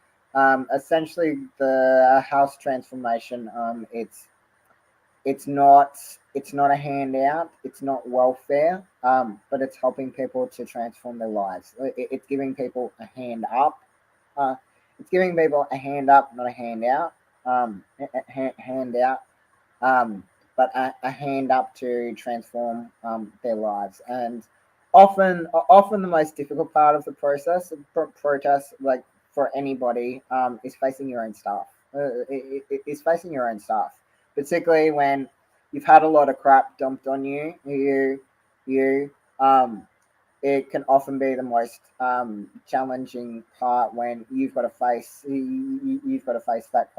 Essentially, the house transformation, it's not a handout, it's not welfare, but it's helping people to transform their lives. It's giving people a hand up. It's giving people a hand up, not a handout. But a hand up to transform their lives. And often the most difficult part of the protest, like for anybody, is facing your own stuff. Is facing your own stuff, particularly when you've had a lot of crap dumped on you. You It can often be the most challenging part when you've got to face that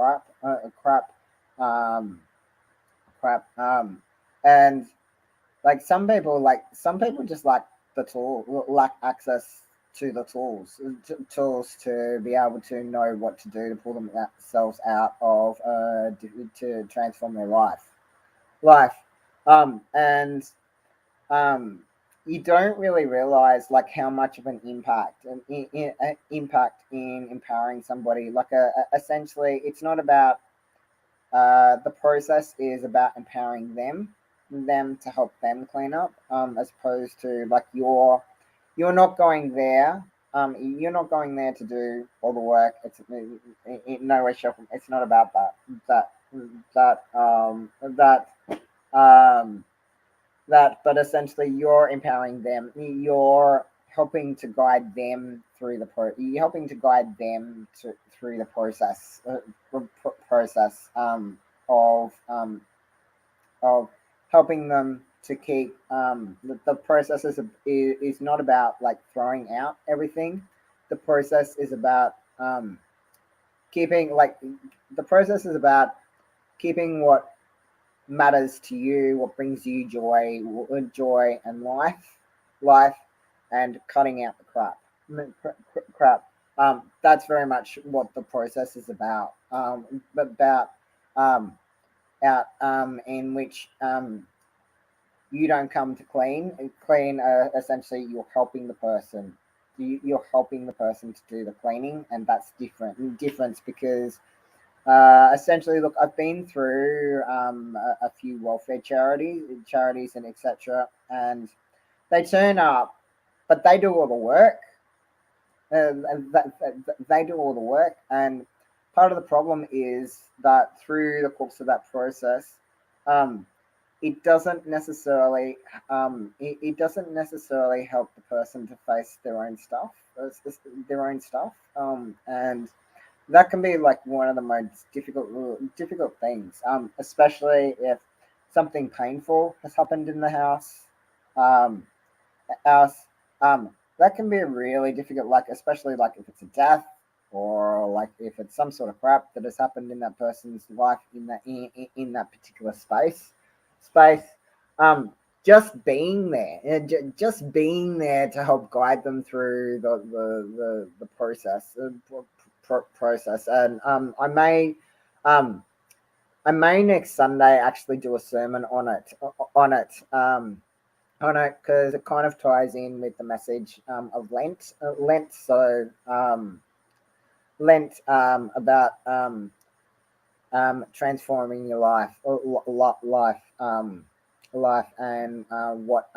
um, and some people just lack access to the tools to be able to know what to do to pull themselves out of to transform their life and you don't really realize like how much of an impact in empowering somebody. Essentially, it's not about the process is about empowering them to help them clean up, as opposed to like you're not going there. You're not going there to do all the work. It's in no way, shape, it's not about that that that um but essentially you're empowering them. You're helping to guide them through you're helping to guide them through the process of helping them to keep the process is not about like throwing out everything. The process is about keeping like the process is about keeping what matters to you, what brings you joy and life, and cutting out the crap. That's very much what the process is about. About out in which you don't come to clean. Essentially, you're helping the person. You're helping the person to do the cleaning, and that's difference because essentially, look, I've been through a few welfare charities and etc. And they turn up, but they do all the work. They do all the work, and part of the problem is that through the course of that process, um, it doesn't necessarily it doesn't necessarily help the person to face their own stuff, and that can be like one of the most difficult things, especially if something painful has happened in the um, house. That can be really difficult, like especially like if it's a death or like if it's some sort of crap that has happened in that person's life in that particular space. Um, just being there, just being there to help guide them through the process, process. And um, I may next Sunday actually do a sermon on it. Because it kind of ties in with the message of Lent. So Lent about transforming your life, and what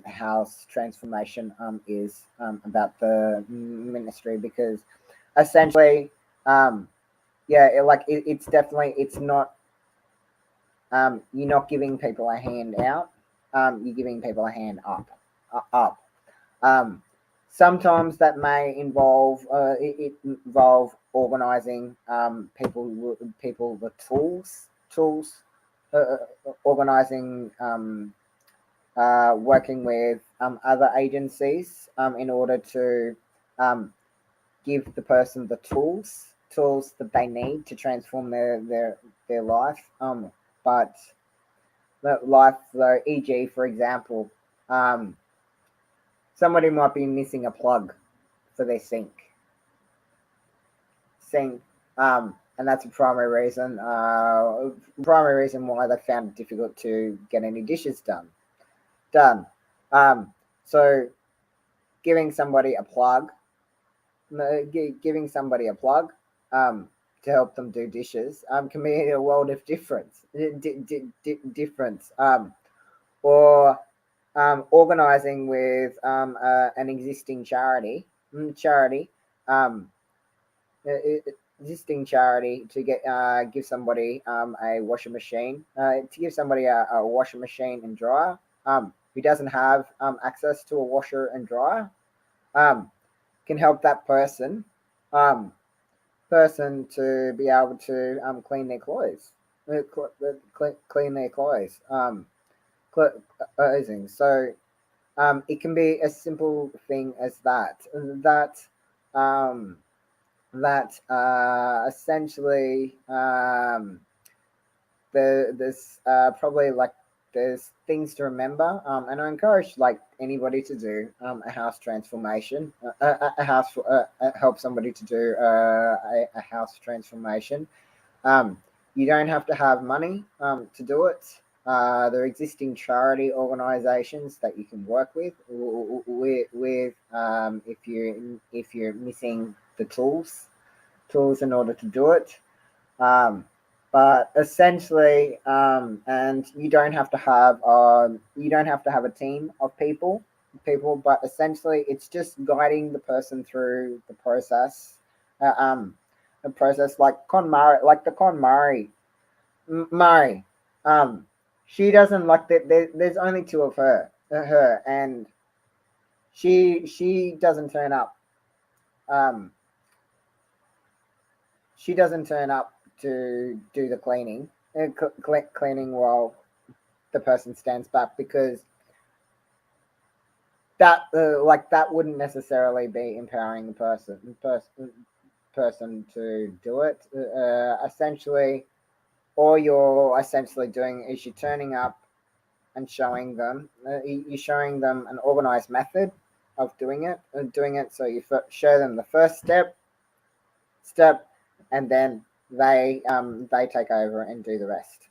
house transformation is about the ministry, because essentially, yeah, it's definitely it's not you're not giving people a hand out, you're giving people a hand up. Um, Sometimes that may involve it involve organizing people the tools, organizing working with other agencies in order to give the person the tools that they need to transform their life. But life, though, e.g., for example, somebody might be missing a plug for their sink, and that's a primary reason why they found it difficult to get any dishes done. So giving somebody a plug, giving somebody a plug to help them do dishes can be a world of difference. Difference. Or organizing with an existing um, existing charity to give somebody a washing machine, to give somebody a washing machine and dryer. who doesn't have access to a washer and dryer, can help that person to be able to clean their clothes, clean their clothes, clothing. So it can be a simple thing as um, that essentially there's probably like there's things to remember, and I encourage like anybody to do a house transformation, help somebody to do a house transformation. um, you don't have to have money to do it. There are existing charity organisations that you can work with if you're missing the tools in order to do it. Um, but essentially, and you don't have to have a team of people. But essentially, it's just guiding the person through the process. The process like the Con Murray. Um, she doesn't like that. There's only two of her, and she doesn't turn up. Um, she doesn't turn up to do the cleaning, cleaning while the person stands back, because that wouldn't necessarily be empowering the person to do it. Essentially, all you're essentially doing is you're turning up and showing them. You're showing them an organized method of doing it. So you show them the first step, and then they take over and do the rest.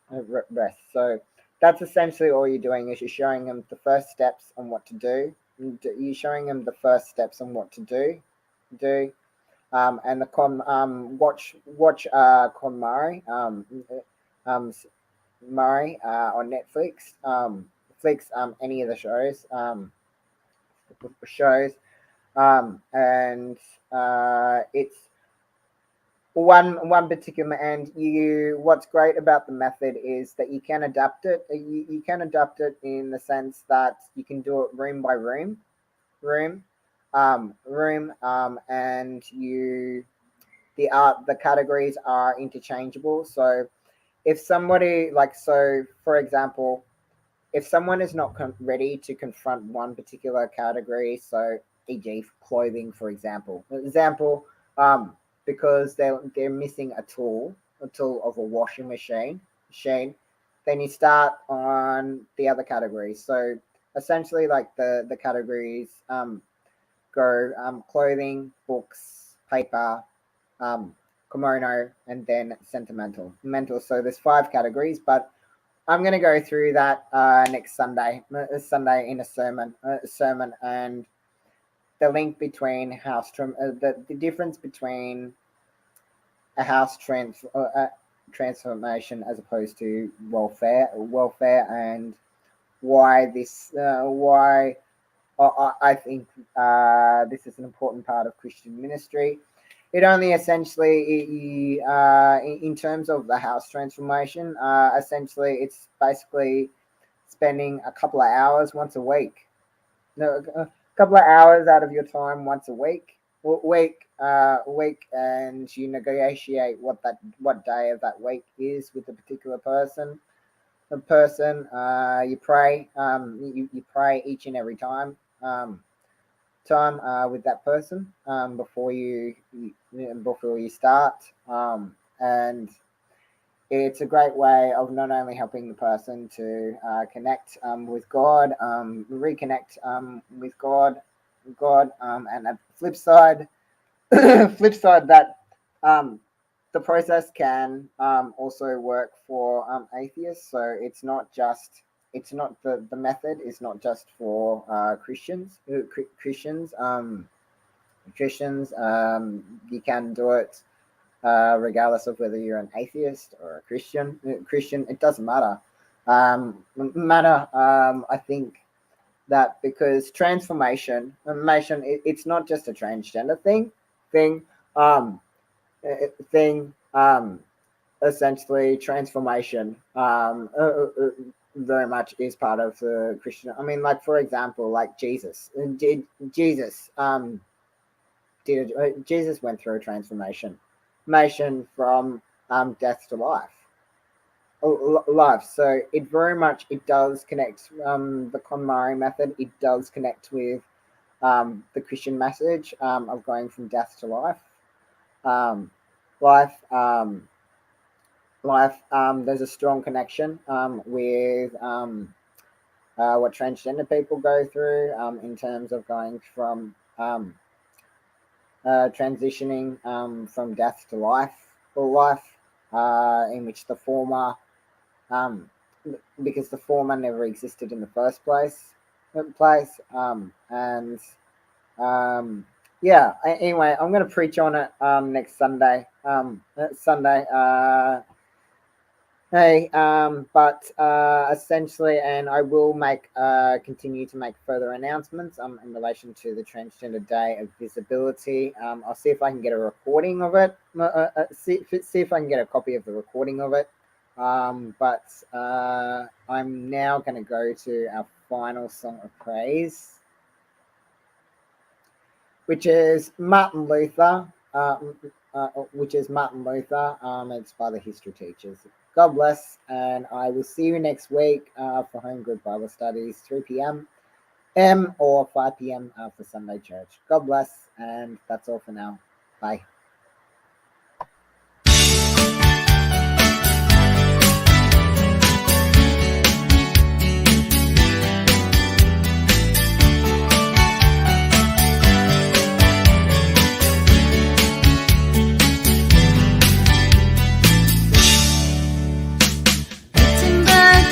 So that's essentially all you're doing is you're showing them the first steps on what to do. You're showing them the first steps on what to do. And the watch KonMari Murray on Netflix. Any of the shows, and it's one particular. And what's great about the method is that you can adapt it. You can adapt it in the sense that you can do it room by room, and the categories are interchangeable. So if somebody for example, if someone is not ready to confront one particular category, so e.g. clothing, for example, because they're missing a tool of a washing machine, then you start on the other categories. So essentially, like the categories go clothing, books, paper, kimono, and then sentimental. So there's 5 categories, but I'm going to go through that next Sunday in a sermon, and the link between the difference between a house transformation as opposed to welfare, and why I think this is an important part of Christian ministry. It only essentially, in terms of the house transformation, essentially it's basically spending a couple of hours once a week. No, a couple of hours out of your time once a week, and you negotiate what day of that week is with a particular person. You pray. You pray each and every time. With that person before you start, and it's a great way of not only helping the person to connect with God, reconnect with God, and at the flip side, that the process can also work for atheists. So the method is not just for Christians. You can do it regardless of whether you're an atheist or a Christian. It doesn't matter. I think that because transformation, it's not just a transgender thing. Essentially transformation very much is part of the Christian. I mean, like for example, like Jesus. Jesus Jesus went through a transformation from death to life. So it very much does connect. The KonMari method, it does connect with the Christian message of going from death to life. There's a strong connection with what transgender people go through in terms of going from transitioning from death to life, or life, in which the former, because the former never existed in the first place. Anyway, I'm going to preach on it next Sunday. Essentially, and I will continue to make further announcements in relation to the Transgender Day of Visibility. I'll see if I can get a recording of it. See if I can get a copy of the recording of it. I'm now going to go to our final song of praise, which is Martin Luther. It's by the History Teachers. God bless, and I will see you next week for Home Group Bible Studies, 3 p.m. or 5 p.m. For Sunday Church. God bless, and that's all for now. Bye.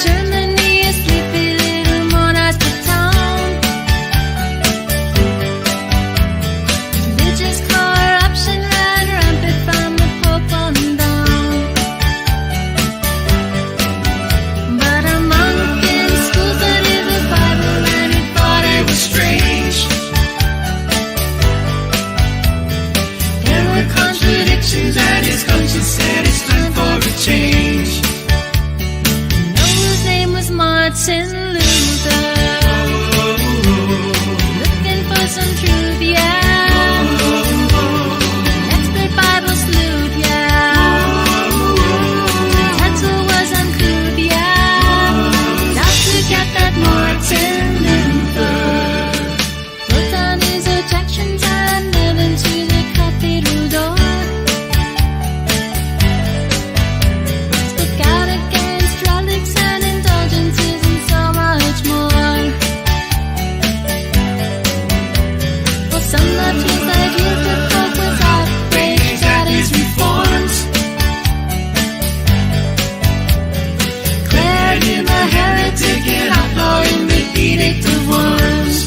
Germany, a sleepy little monastic town. Religious corruption ran rampant from the Pope on down. But a monk in school studied the Bible and he thought it was strange. There were contradictions and his conscience said it's time for a change. Martin Luther, looking for some truth, yeah. Let's play Bible sleuth, yeah. The title was uncouth, yeah. Not to get that Martin Luther put down his objections and led into the cathedral door. Spoke out against relics and indulgences and so much more. For some left his ideas, the Pope was outraged at his reforms. Declared him a heretic and outlawing the Edict of Worms.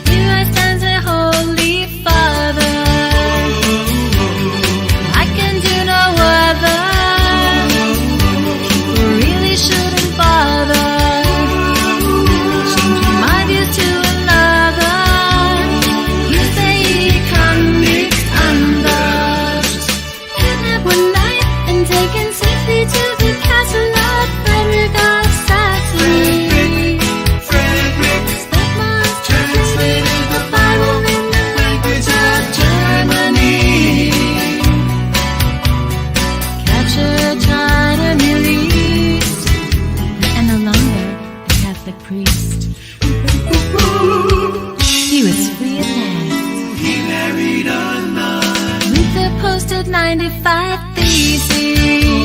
Here stands a Holy Father, I can do no other. Really shouldn't bother. Change my views to another. You say he convict undust. Kidnapped one night and taken safely to the castle of Frederick of Saxony. Stepmom's translated the Bible in the language of Germany. Captured, tried, and released, and no longer a Catholic priest. He was free at last. He married a nun. Luther posted 95 theses.